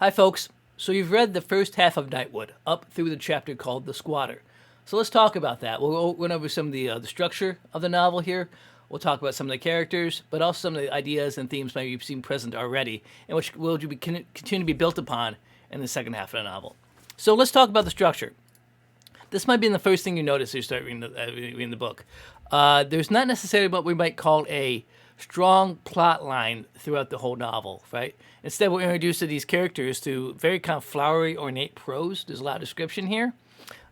Hi, folks. So you've read the first half of Nightwood up through the chapter called The Squatter. So let's talk about that. We'll run over some of the structure of the novel here. We'll talk about some of the characters, but also some of the ideas and themes maybe you've seen present already, and which will continue to be built upon in the second half of the novel. So let's talk about the structure. This might be the first thing you notice as you start reading the book. There's not necessarily what we might call a strong plot line throughout the whole novel, right? Instead, we're introduced to these characters through very kind of flowery, ornate prose. There's a lot of description here,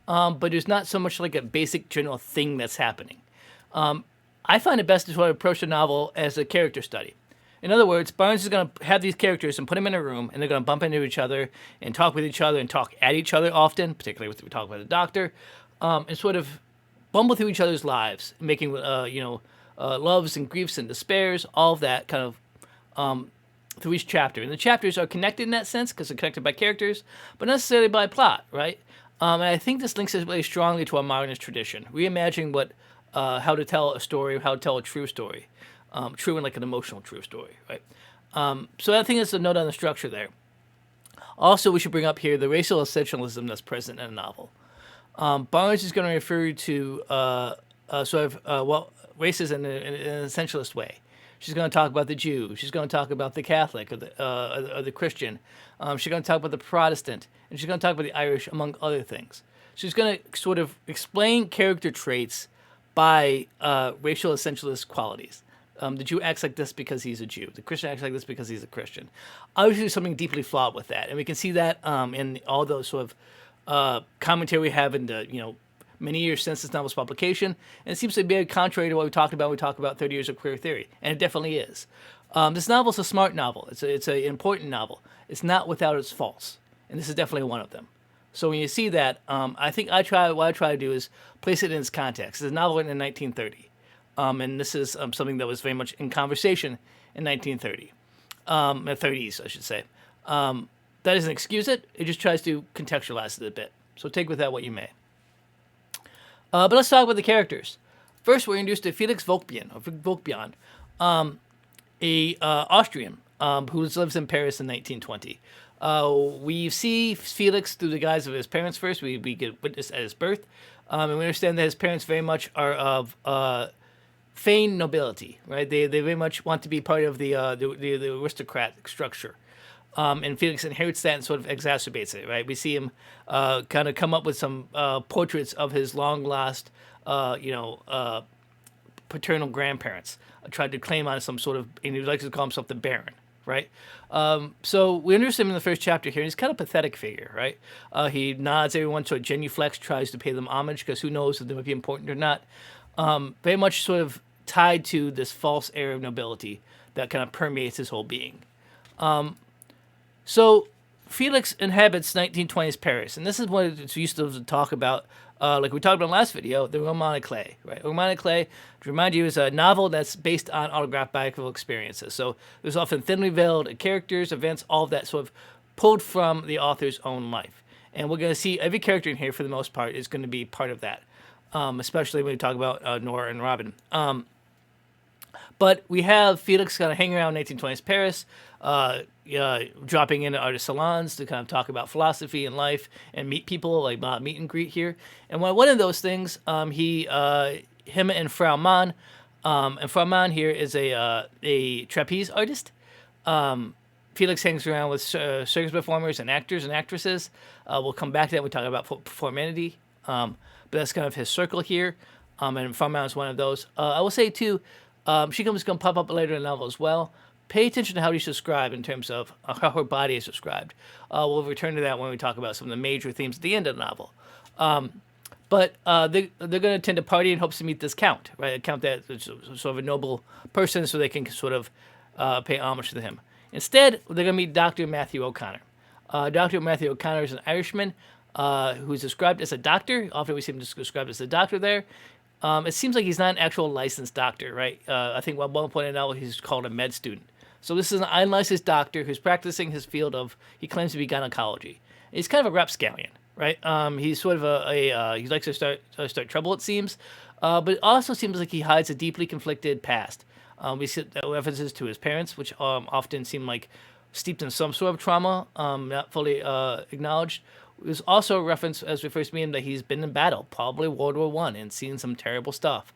but there's not so much like a basic general thing that's happening. I find it best to sort of approach the novel as a character study. In other words, Barnes is going to have these characters and put them in a room, and they're going to bump into each other and talk with each other and talk at each other often, particularly when we talk about the doctor, and sort of bumble through each other's lives, making loves and griefs and despairs, all of that kind of through each chapter. And the chapters are connected in that sense because they're connected by characters, but not necessarily by plot, right? And I think this links us really strongly to our modernist tradition, reimagining how to tell a story, how to tell a true story. True and like an emotional true story, right? So I think that's a note on the structure there. Also, we should bring up here the racial essentialism that's present in the novel. Barnes is going to refer to races in an essentialist way. She's going to talk about the Jew. She's going to talk about the Catholic or the Christian. She's going to talk about the Protestant, and she's going to talk about the Irish, among other things. She's going to sort of explain character traits by racial essentialist qualities. The Jew acts like this because he's a Jew. The Christian acts like this because he's a Christian. Obviously, there's something deeply flawed with that, and we can see that in all those sort of commentary we have in the many years since this novel's publication, and it seems to be very contrary to what we talked about when we talk about 30 Years of Queer Theory, and it definitely is. This novel is a smart novel. It's an important novel. It's not without its faults, and this is definitely one of them. So when you see that, I think what I try to do is place it in its context. It's a novel written in 1930. And this is something that was very much in conversation in 1930, the 30s, I should say. That doesn't excuse it. It just tries to contextualize it a bit. So take with that what you may. But let's talk about the characters. First, we're introduced to Felix Volkbian, a Austrian who lives in Paris in 1920. We see Felix through the guise of his parents first. We get witness at his birth. And we understand that his parents very much are of feigned nobility, right? They very much want to be part of the aristocratic structure. And Felix inherits that and sort of exacerbates it, right? We see him kind of come up with some portraits of his long-lost, paternal grandparents. Tried to claim on some sort of, and he likes to call himself the Baron, right? So we introduce him in the first chapter here. He's kind of a pathetic figure, right? He nods everyone, sort of genuflects, tries to pay them homage because who knows if they might be important or not. Very much sort of tied to this false air of nobility that kind of permeates his whole being. So Felix inhabits 1920s Paris, and this is what it's used to talk about, like we talked about in the last video, the Roman à Clef, right? Roman à Clef, to remind you, is a novel that's based on autobiographical experiences. So there's often thinly veiled characters, events, all of that sort of pulled from the author's own life. And we're going to see every character in here, for the most part, is going to be part of that, especially when we talk about Nora and Robin. But we have Felix kind of hanging around 1920s Paris, dropping into artist salons to kind of talk about philosophy and life and meet people, like meet and greet here. And one of those things, him and Frau Mann, and Frau Mann here is a trapeze artist. Felix hangs around with circus performers and actors and actresses. We'll come back to that when we talk about performanity. But that's kind of his circle here. And Frau Mann is one of those. I will say, too, she comes going to pop up later in the novel as well. Pay attention to how she's described in terms of how her body is described. We'll return to that when we talk about some of the major themes at the end of the novel. But they're going to tend to party in hopes to meet this count, right? A count that is sort of a noble person, so they can sort of pay homage to him. Instead, they're going to meet Dr. Matthew O'Connor. Dr. Matthew O'Connor is an Irishman who's described as a doctor. Often we see him described as a doctor there. It seems like he's not an actual licensed doctor, right? I think at one point in the novel, he's called a med student. So this is an unlicensed doctor who's practicing his field of, he claims to be gynecology. He's kind of a rapscallion, right? He's sort of he likes to start trouble, it seems. But it also seems like he hides a deeply conflicted past. We see references to his parents, which often seem like steeped in some sort of trauma, not fully acknowledged. There's also a reference as we first meet him that he's been in battle, probably World War One, and seen some terrible stuff.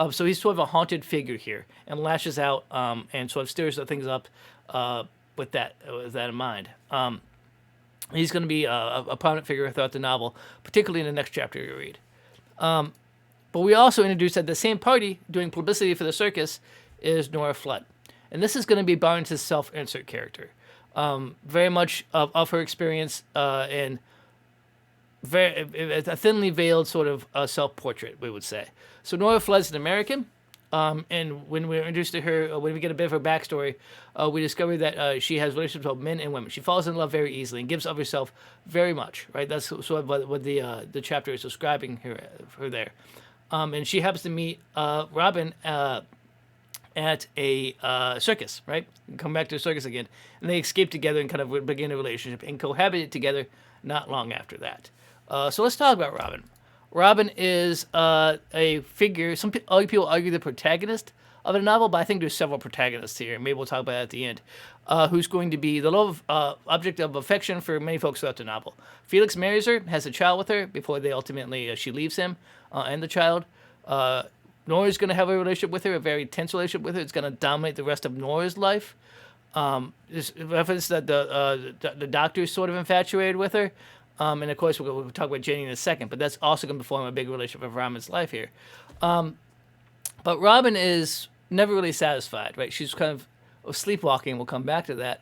So he's sort of a haunted figure here, and lashes out and sort of stirs things up with that in mind. He's going to be a prominent figure throughout the novel, particularly in the next chapter you read. But we also introduced at the same party doing publicity for the circus is Nora Flood, and this is going to be Barnes' self-insert character. Very much of her experience and a thinly veiled sort of self-portrait, we would say. So Nora Flood's an American, and when we're introduced to her, when we get a bit of her backstory, we discover that she has relationships with men and women. She falls in love very easily and gives of herself very much, right? That's sort of what the chapter is describing her there. And she happens to meet Robin at a circus, right? Come back to the circus again. And they escape together and kind of begin a relationship and cohabit together not long after that. So let's talk about Robin. Robin is a figure, other people argue the protagonist of the novel, but I think there's several protagonists here, and maybe we'll talk about that at the end, who's going to be the object of affection for many folks throughout the novel. Felix marries her, has a child with her, before they ultimately, she leaves him and the child. Nora's going to have a relationship with her, a very tense relationship with her. It's going to dominate the rest of Nora's life. There's reference that the doctor is sort of infatuated with her. And of course, we'll talk about Jenny in a second, but that's also going to form a big relationship of Robin's life here. But Robin is never really satisfied, right? She's kind of sleepwalking. We'll come back to that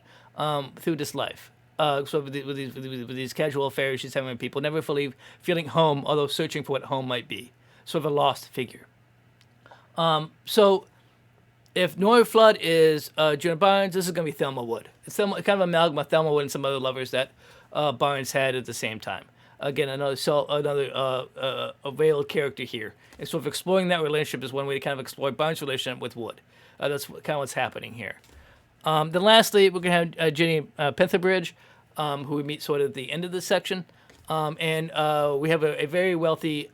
through this life. So with these casual affairs she's having with people, never fully feeling home, although searching for what home might be. Sort of a lost figure. So if Nora Flood is Jonah Barnes, this is going to be Thelma Wood. It's kind of an amalgam of Thelma Wood and some other lovers that Barnes had at the same time. Again, another a veiled character here. And sort of exploring that relationship is one way to kind of explore Barnes' relationship with Wood. That's kind of what's happening here. Then lastly, we're going to have Jenny Petherbridge, who we meet sort of at the end of this section. And we have a very wealthy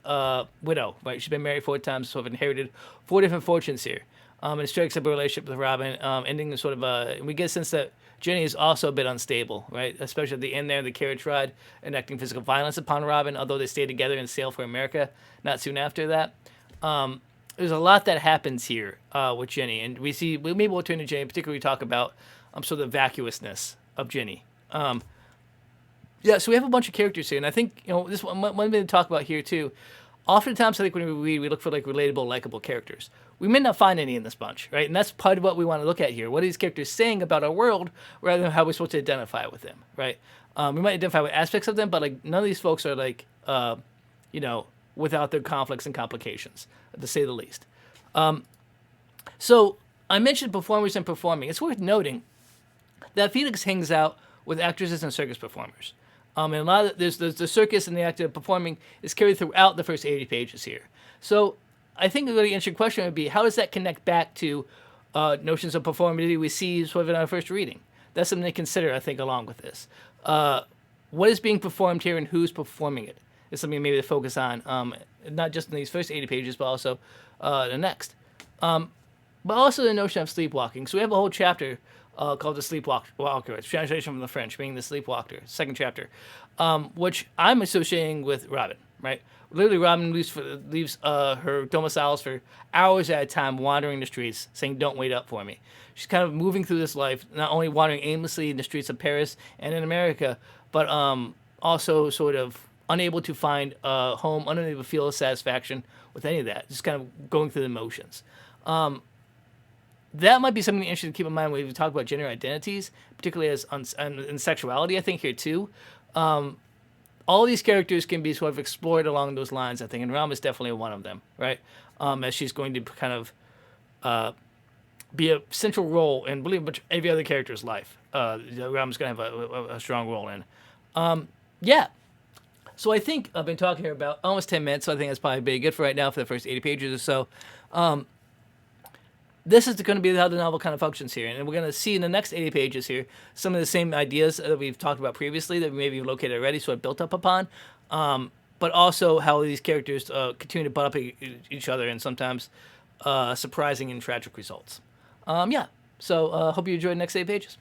widow, right? She's been married 4 times, sort of inherited 4 different fortunes here. And it strikes up a relationship with Robin, ending in sort of and we get a sense that Jenny is also a bit unstable, right? Especially at the end there, the carriage ride, enacting physical violence upon Robin, although they stay together and sail for America not soon after that. There's a lot that happens here with Jenny, and maybe we'll turn to Jenny, particularly talk about sort of the vacuousness of Jenny. Yeah, so we have a bunch of characters here, and I think, this one thing to talk about here too. Oftentimes, I think when we read, we look for like relatable, likable characters. We may not find any in this bunch, right? And that's part of what we want to look at here. What are these characters saying about our world, rather than how we're supposed to identify with them, right? We might identify with aspects of them, but like none of these folks are like, without their conflicts and complications, to say the least. So I mentioned performers and performing. It's worth noting that Felix hangs out with actresses and circus performers. And a lot of there's the circus and the act of performing is carried throughout the first 80 pages here. So I think a really interesting question would be, how does that connect back to notions of performativity we see sort of in our first reading? That's something to consider, I think, along with this. What is being performed here and who's performing it is something maybe to focus on, not just in these first 80 pages, but also the next. But also the notion of sleepwalking. So we have a whole chapter called The Sleepwalker. It's translation from the French, meaning the sleepwalker, second chapter, which I'm associating with Robin, right? Literally, Robin leaves her domiciles for hours at a time, wandering the streets, saying, "Don't wait up for me." She's kind of moving through this life, not only wandering aimlessly in the streets of Paris and in America, but also sort of unable to find a home, unable to feel a satisfaction with any of that, just kind of going through the motions. That might be something interesting to keep in mind when we talk about gender identities, particularly in sexuality, I think, here too. All these characters can be sort of explored along those lines, I think, and Ram is definitely one of them, right? As she's going to kind of be a central role in really much every other character's life. Ram's going to have a strong role in. Yeah. So I think I've been talking here about almost 10 minutes, so I think that's probably pretty good for right now for the first 80 pages or so. This is going to be how the novel kind of functions here. And we're going to see in the next 80 pages here some of the same ideas that we've talked about previously that we maybe located already, sort of built up upon, but also how these characters continue to butt up each other and sometimes surprising and tragic results. So hope you enjoyed the next 8 pages.